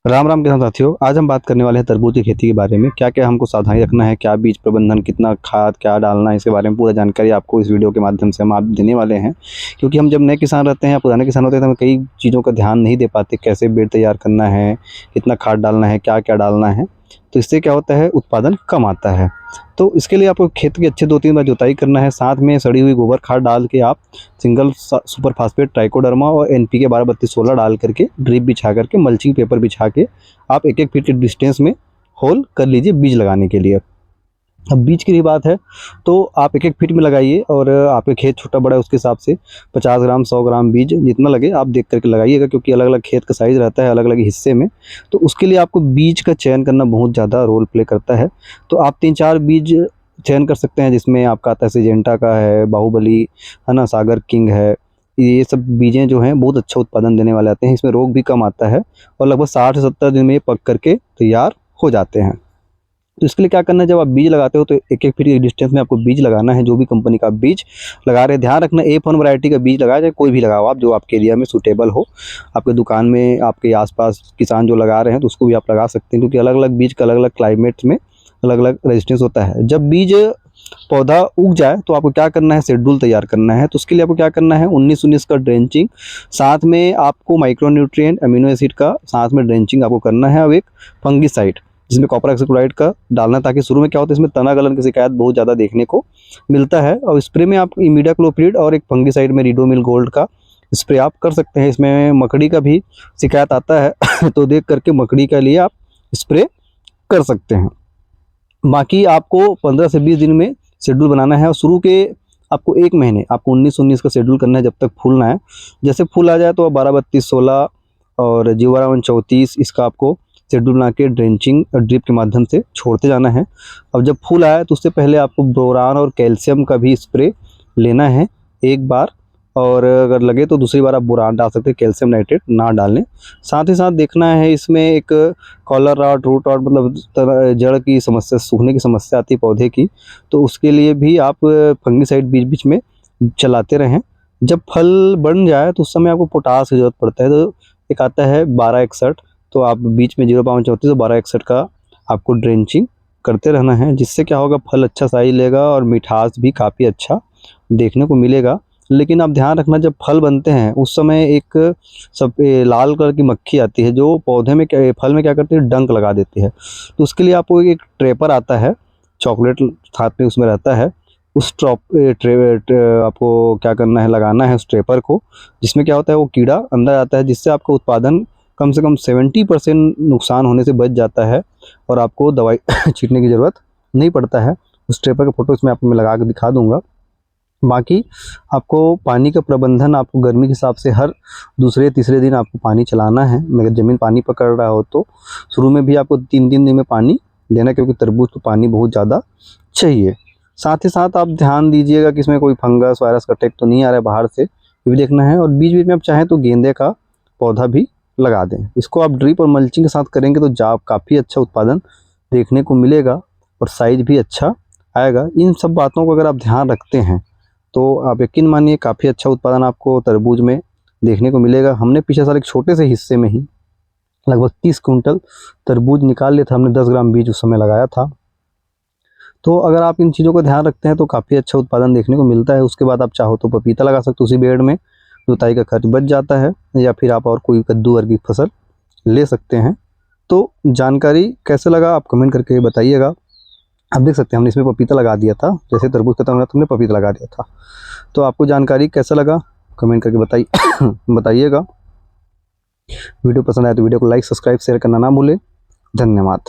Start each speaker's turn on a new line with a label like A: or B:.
A: राम राम के साथियों, आज हम बात करने वाले हैं तरबूज की खेती के बारे में। क्या क्या हमको सावधानी रखना है, क्या बीज प्रबंधन, कितना खाद क्या डालना है, इसके बारे में पूरा जानकारी आपको इस वीडियो के माध्यम से हम आप देने वाले हैं। क्योंकि हम जब नए किसान रहते हैं या पुराने किसान होते हैं तो हमें कई चीज़ों का ध्यान नहीं दे पाते, कैसे बेड तैयार करना है, कितना खाद डालना है, क्या क्या डालना है। तो इससे क्या होता है, उत्पादन कम आता है। तो इसके लिए आपको खेत की अच्छे 2-3 बार जुताई करना है, साथ में सड़ी हुई गोबर खाद डाल के आप सिंगल सुपर फास्फेट, ट्राइकोडर्मा और एनपीके 12-32-16 डाल करके ड्रिप बिछा करके मल्चिंग पेपर बिछा के आप 1-1 फीट के डिस्टेंस में होल कर लीजिए बीज लगाने के लिए। अब बीज की रही बात है तो आप 1-1 फीट में लगाइए, और आपके खेत छोटा बड़ा है उसके हिसाब से 50 ग्राम 100 ग्राम बीज जितना लगे आप देख करके लगाइएगा, क्योंकि अलग अलग खेत का साइज़ रहता है अलग अलग हिस्से में। तो उसके लिए आपको बीज का चयन करना बहुत ज़्यादा रोल प्ले करता है। तो आप 3-4 बीज चयन कर सकते हैं, जिसमें आपका आता है सिजेंटा का है, बाहुबली है ना, सागर किंग है। ये सब बीजें जो हैं बहुत अच्छा उत्पादन देने वाले आते हैं, इसमें रोग भी कम आता है और लगभग 60 से 70 दिन में ये पक करके तैयार हो जाते हैं। तो इसके लिए क्या करना है, जब आप बीज लगाते हो तो 1-1 फीट के डिस्टेंस में आपको बीज लगाना है। जो भी कंपनी का आप बीज लगा रहे हैं, ध्यान रखना A1 वैरायटी का बीज लगाया जाए, कोई भी लगाओ आप जो आपके एरिया में सूटेबल हो। आपके दुकान में आपके आसपास किसान जो लगा रहे हैं तो उसको भी आप लगा सकते हैं, क्योंकि अलग अलग बीज का अलग अलग क्लाइमेट में अलग अलग रेजिस्टेंस होता है। जब बीज पौधा उग जाए तो आपको क्या करना है, शेड्यूल तैयार करना है। तो उसके लिए आपको क्या करना है, 19-19 का ड्रेंचिंग, साथ में आपको माइक्रोन्यूट्रिएंट अमीनो एसिड का साथ में ड्रेंचिंग आपको करना है। अब एक फंगिसाइड जिसमें कॉपर ऑक्सीक्लोराइड का डालना, ताकि शुरू में क्या होता है इसमें तना गलन की शिकायत बहुत ज़्यादा देखने को मिलता है। और स्प्रे में आप इमिडाक्लोप्रिड और एक फंगिसाइड में रिडोमिल गोल्ड का स्प्रे आप कर सकते हैं। इसमें मकड़ी का भी शिकायत आता है तो देख करके मकड़ी के लिए आप स्प्रे कर सकते हैं। बाकी आपको 15 से 20 दिन में शेड्यूल बनाना है, और शुरू के आपको 1 महीने आपको 19-19 का शेड्यूल करना है जब तक फूलना है। जैसे फूल आ जाए तो 12-32-16 और जीवारावन 34 इसका आपको शेड्यूल बना के ड्रेंचिंग ड्रिप के माध्यम से छोड़ते जाना है। अब जब फूल आए तो उससे पहले आपको बोरान और कैल्शियम का भी स्प्रे लेना है एक बार, और अगर लगे तो दूसरी बार आप बोरान डाल सकते हैं, कैल्शियम नाइट्रेट ना डालें। साथ ही साथ देखना है इसमें एक कॉलर रॉट, रूट रॉट, मतलब जड़ की समस्या, सूखने की समस्या आती है पौधे की, तो उसके लिए भी आप फंगिसाइड बीच बीच में चलाते रहें। जब फल बन जाए तो उस समय आपको पोटास की ज़रूरत पड़ता है, तो एक आता है 1261, तो आप बीच में 0.34 तो 1261 का आपको ड्रेंचिंग करते रहना है, जिससे क्या होगा, फल अच्छा साइज लेगा और मिठास भी काफ़ी अच्छा देखने को मिलेगा। लेकिन आप ध्यान रखना, जब फल बनते हैं उस समय एक लाल कलर की मक्खी आती है जो पौधे में क्या, फल में क्या करती है, डंक लगा देती है। तो उसके लिए आपको एक ट्रेपर आता है, चॉकलेट साथ में उसमें रहता है, उस आपको क्या करना है, लगाना है उस ट्रेपर को, जिसमें क्या होता है वो कीड़ा अंदर आता है, जिससे आपका उत्पादन कम से कम 70% नुकसान होने से बच जाता है और आपको दवाई छींटने की ज़रूरत नहीं पड़ता है। उस ट्रेपर का फ़ोटो इसमें आपको मैं लगा के दिखा दूंगा। बाकी आपको पानी का प्रबंधन आपको गर्मी के हिसाब से हर दूसरे तीसरे दिन आपको पानी चलाना है। अगर ज़मीन पानी पकड़ रहा हो तो शुरू में भी आपको 3-3 दिन में पानी देना, क्योंकि तरबूज को पानी बहुत ज़्यादा चाहिए। साथ ही साथ आप ध्यान दीजिएगा कि इसमें कोई फंगस वायरस का अटैक तो नहीं आ रहा है बाहर से, ये भी देखना है। और बीच बीच में आप चाहें तो गेंदे का पौधा भी लगा दें। इसको आप ड्रिप और मल्चिंग के साथ करेंगे तो काफ़ी अच्छा उत्पादन देखने को मिलेगा और साइज भी अच्छा आएगा। इन सब बातों को अगर आप ध्यान रखते हैं तो आप यकीन मानिए काफ़ी अच्छा उत्पादन आपको तरबूज में देखने को मिलेगा। हमने पिछले साल एक छोटे से हिस्से में ही लगभग 30 कुंटल तरबूज निकाल लिया था, हमने 10 ग्राम बीज उस समय लगाया था। तो अगर आप इन चीज़ों को ध्यान रखते हैं तो काफ़ी अच्छा उत्पादन देखने को मिलता है। उसके बाद आप चाहो तो पपीता लगा सकते हो उसी बेड में, जुताई का खर्च बच जाता है, या फिर आप और कोई कद्दू वर्गी फसल ले सकते हैं। तो जानकारी कैसे लगा आप कमेंट करके बताइएगा। आप देख सकते हैं हमने इसमें पपीता लगा दिया था, जैसे तरबूज खत्म हुआ तो हमने पपीता लगा दिया था। तो आपको जानकारी कैसा लगा कमेंट करके बताइएगा। वीडियो पसंद आए तो वीडियो को लाइक, सब्सक्राइब, शेयर करना ना भूलें। धन्यवाद।